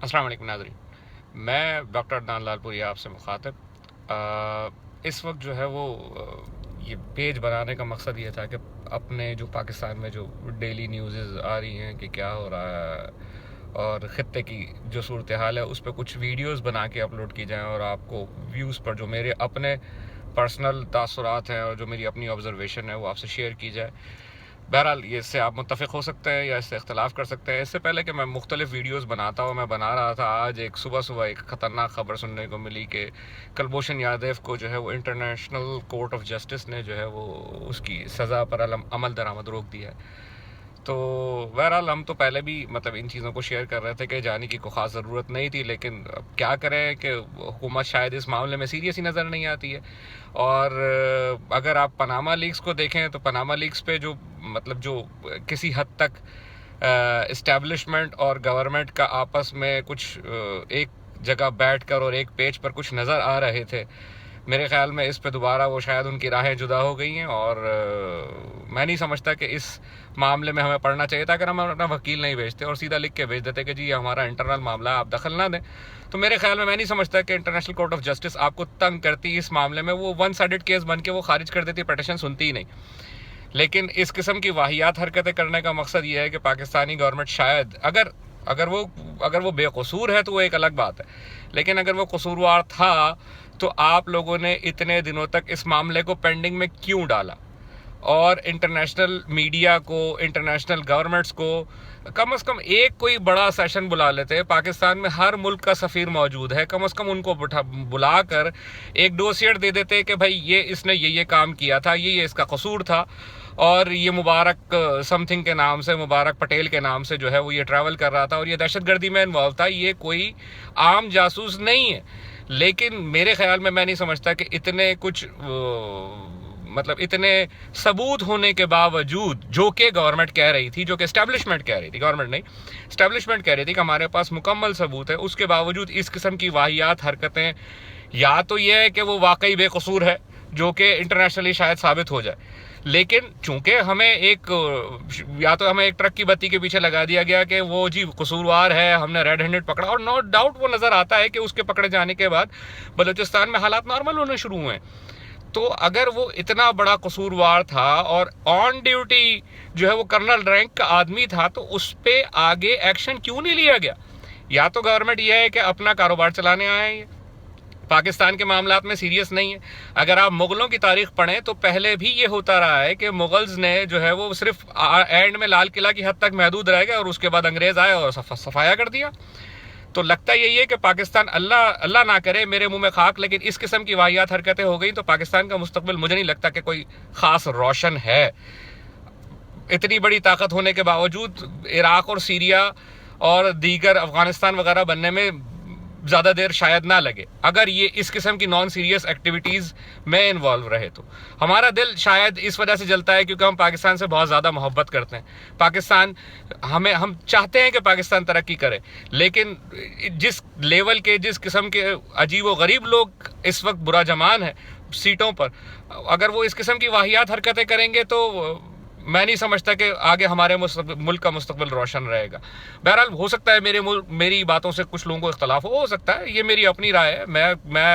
السلام علیکم ناظرین، میں ڈاکٹر عدنان لالپوری آپ سے مخاطب۔ اس وقت جو ہے وہ یہ پیج بنانے کا مقصد یہ تھا کہ اپنے جو پاکستان میں جو ڈیلی نیوزز آ رہی ہیں کہ کیا ہو رہا ہے اور خطے کی جو صورتحال ہے اس پہ کچھ ویڈیوز بنا کے اپلوڈ کی جائیں اور آپ کو ویوز پر جو میرے اپنے پرسنل تاثرات ہیں اور جو میری اپنی آبزرویشن ہے وہ آپ سے شیئر کی جائے۔ بہرحال یہ اس سے آپ متفق ہو سکتے ہیں یا اس سے اختلاف کر سکتے ہیں۔ اس سے پہلے کہ میں مختلف ویڈیوز بناتا ہوں، میں بنا رہا تھا آج صبح ایک خطرناک خبر سننے کو ملی کہ کلبھوشن یادیو کو جو ہے وہ انٹرنیشنل کورٹ آف جسٹس نے جو ہے وہ اس کی سزا پر عمل درآمد روک دیا ہے۔ تو بہرحال ہم تو پہلے بھی ان چیزوں کو شیئر کر رہے تھے کہ جانے کی کوئی خاص ضرورت نہیں تھی، لیکن اب کیا کریں کہ حکومت شاید اس معاملے میں سیریس ہی نظر نہیں آتی ہے۔ اور اگر آپ پاناما لیکس کو دیکھیں تو پاناما لیکس پہ جو کسی حد تک اسٹیبلشمنٹ اور گورنمنٹ کا آپس میں کچھ ایک جگہ بیٹھ کر اور ایک پیج پر کچھ نظر آ رہے تھے، میرے خیال میں اس پہ دوبارہ وہ شاید ان کی راہیں جدا ہو گئی ہیں۔ اور میں نہیں سمجھتا کہ اس معاملے میں ہمیں پڑھنا چاہیے تھا۔ اگر ہم اپنا وکیل نہیں بھیجتے اور سیدھا لکھ کے بھیج دیتے کہ جی یہ ہمارا انٹرنل معاملہ ہے، آپ دخل نہ دیں، تو میرے خیال میں نہیں سمجھتا کہ انٹرنیشنل کورٹ آف جسٹس آپ کو تنگ کرتی اس معاملے میں، وہ ون سائیڈڈ کیس بن کے وہ خارج کر دیتی، پیٹیشن سنتی ہی نہیں۔ لیکن اس قسم کی واہیات حرکتیں کرنے کا مقصد یہ ہے کہ پاکستانی گورنمنٹ شاید اگر وہ بے قصور ہے تو وہ ایک الگ بات ہے، لیکن اگر وہ قصوروار تھا تو آپ لوگوں نے اتنے دنوں تک اس معاملے کو پینڈنگ میں کیوں ڈالا؟ اور انٹرنیشنل میڈیا کو، انٹرنیشنل گورنمنٹس کو کم از کم ایک کوئی بڑا سیشن بلا لیتے۔ پاکستان میں ہر ملک کا سفیر موجود ہے، کم از کم ان کو بلا کر ایک ڈوسیٹ دے دیتے کہ بھائی اس نے یہ کام کیا تھا، یہ اس کا قصور تھا، اور یہ مبارک سم تھنگ کے نام سے، مبارک پٹیل کے نام سے جو ہے وہ یہ ٹریول کر رہا تھا اور یہ دہشت گردی میں انوالو تھا، یہ کوئی عام جاسوس نہیں ہے۔ لیکن میرے خیال میں نہیں سمجھتا کہ اتنے ثبوت ہونے کے باوجود، جو کہ گورنمنٹ کہہ رہی تھی، جو کہ اسٹیبلشمنٹ کہہ رہی تھی، گورنمنٹ نہیں، اسٹیبلشمنٹ کہہ رہی تھی کہ ہمارے پاس مکمل ثبوت ہے، اس کے باوجود اس قسم کی واہیات حرکتیں، یا تو یہ ہے کہ وہ واقعی بے قصور ہے جو کہ انٹرنیشنلی شاید ثابت ہو جائے، لیکن چونکہ ہمیں یا تو ہمیں ایک ٹرک کی بتی کے پیچھے لگا دیا گیا کہ وہ جی قصوروار ہے، ہم نے ریڈ ہینڈڈ پکڑا، اور نو ڈاؤٹ وہ نظر آتا ہے کہ اس کے پکڑے جانے کے بعد بلوچستان میں حالات نارمل ہونے شروع ہوئے ہیں۔ تو اگر وہ اتنا بڑا قصوروار تھا اور آن ڈیوٹی جو ہے وہ کرنل رینک کا آدمی تھا، تو اس پہ آگے ایکشن کیوں نہیں لیا گیا؟ یا تو گورنمنٹ یہ ہے کہ اپنا کاروبار چلانے آئے ہیں، پاکستان کے معاملات میں سیریس نہیں ہے۔ اگر آپ مغلوں کی تاریخ پڑھیں تو پہلے بھی یہ ہوتا رہا ہے کہ مغلز نے جو ہے وہ صرف اینڈ میں لال قلعہ کی حد تک محدود رہ گئے اور اس کے بعد انگریز آئے اور صفایا کر دیا۔ تو لگتا یہی ہے کہ پاکستان، اللہ نہ کرے میرے منہ میں خاک، لیکن اس قسم کی واہیات حرکتیں ہو گئی تو پاکستان کا مستقبل مجھے نہیں لگتا کہ کوئی خاص روشن ہے۔ اتنی بڑی طاقت ہونے کے باوجود عراق اور سیریا اور دیگر افغانستان وغیرہ بننے میں زیادہ دیر شاید نہ لگے، اگر یہ اس قسم کی نان سیریس ایکٹیویٹیز میں انوالو رہے تو۔ ہمارا دل شاید اس وجہ سے جلتا ہے کیونکہ ہم پاکستان سے بہت زیادہ محبت کرتے ہیں، ہم چاہتے ہیں کہ پاکستان ترقی کرے، لیکن جس لیول کے، جس قسم کے عجیب و غریب لوگ اس وقت برا جمان ہیں سیٹوں پر، اگر وہ اس قسم کی واہیات حرکتیں کریں گے تو میں نہیں سمجھتا کہ آگے ہمارے ملک کا مستقبل روشن رہے گا۔ بہرحال ہو سکتا ہے میری باتوں سے کچھ لوگوں کو اختلاف ہو سکتا ہے، یہ میری اپنی رائے ہے، میں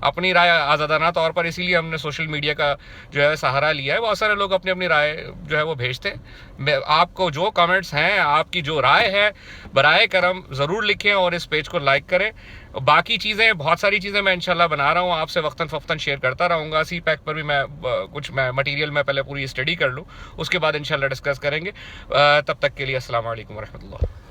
اپنی رائے آزادانہ طور پر، اسی لیے ہم نے سوشل میڈیا کا جو ہے سہارا لیا ہے۔ بہت سارے لوگ اپنی رائے جو ہے وہ بھیجتے ہیں۔ آپ کو جو کمنٹس ہیں، آپ کی جو رائے ہے، برائے کرم ضرور لکھیں اور اس پیج کو لائک کریں۔ باقی چیزیں، بہت ساری چیزیں میں انشاءاللہ بنا رہا ہوں، آپ سے وقتاً فوقتاً شیئر کرتا رہوں گا۔ سی پیک پر بھی میں مٹیریل میں پہلے پوری اسٹڈی کر لوں، اس کے بعد انشاءاللہ ڈسکس کریں گے۔ تب تک کے لیے السلام علیکم ورحمۃ اللہ۔